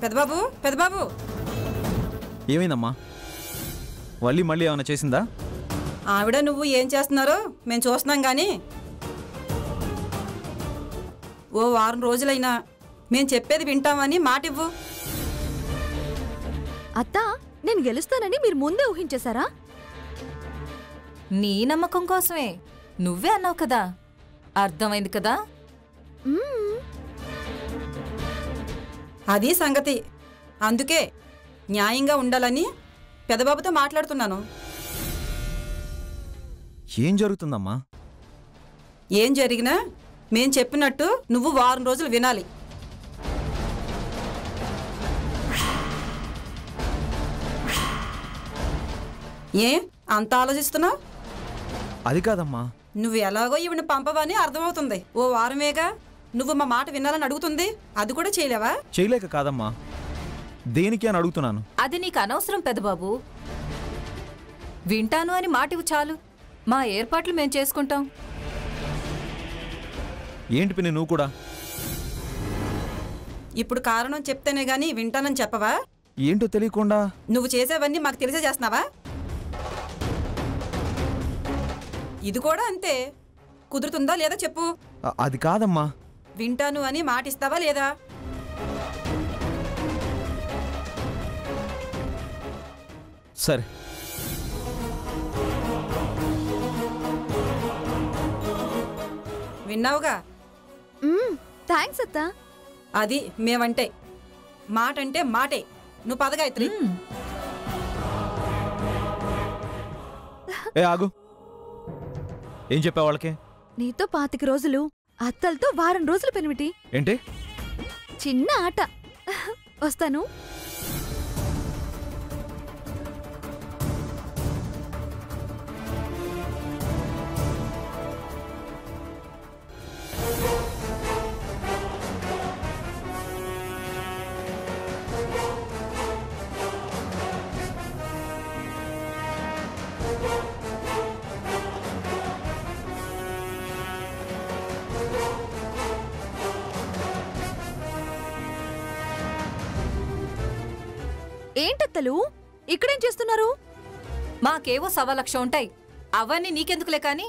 పెదబాబు పెదబాబు ఏమైందమ్మా? మళ్ళీ ఏమైనా చేసిందా? ఆవిడ నువ్వు ఏం చేస్తున్నారో మేము చూస్తున్నాం కానీ ఓ వారం రోజులైనా మేము చెప్పేది వింటామని మాట ఇవ్వు. అత్తా, నేను గెలుస్తానని మీరు ముందే ఊహించేశారా? నీ నమ్మకం కోసమే నువ్వే అన్నావు కదా, అర్థమైంది కదా. అది సంగతి. అందుకే న్యాయంగా ఉండాలని పెదబాబుతో మాట్లాడుతున్నాను. ఏం జరుగుతుందమ్మా? ఏం జరిగినా మేం చెప్పినట్టు నువ్వు వారం రోజులు వినాలి. అంత ఆలోచిస్తున్నావు? అది కాదమ్మా. నువ్వు ఎలాగో ఈవిని పంపవని అర్థమవుతుంది. ఓ వారమేగా నువ్వు మా మాట వినాలని అడుగుతుంది, అది కూడా చేయలేవా? చేయలేక కాదమ్మా, దేనికి అని అడుగుతున్నాను. అది నీకు అనవసరం పెదబాబు. వింటాను అని మాటివు చాలు, మా ఏర్పాట్లు మేం చేసుకుంటాం. ఏంటి పిన్ని నువ్వు కూడా? ఇప్పుడు కారణం చెప్తేనే గాని వింటానని చెప్పవా? ఏంటో తెలియకుండా నువ్వు చేసేవన్నీ మాకు తెలిసే చేస్తున్నావా? ఇది కూడా అంతే. కుదురుతుందా లేదా చెప్పు. అది కాదమ్మా. వింటాను అని మాటిస్తావా లేదా? సరే. విన్నావుగా? థ్యాంక్స్ అత్తా. అది మేమంటే మాట అంటే మాటే. నువ్వు పదగాయత్రి. ఏ ఆగు, ఏం చెప్పావు వాళ్ళకి? నీతో 25 రోజులు, అత్తలతో వారం రోజులు పెనిమిటి. ఏంటి? చిన్న ఆట. వస్తాను. ఏంటత్తలు ఇక్కడేం చేస్తున్నారు? మాకేవో 1.25 లక్ష ఉంటాయి, అవన్నీ నీకెందుకులే. కానీ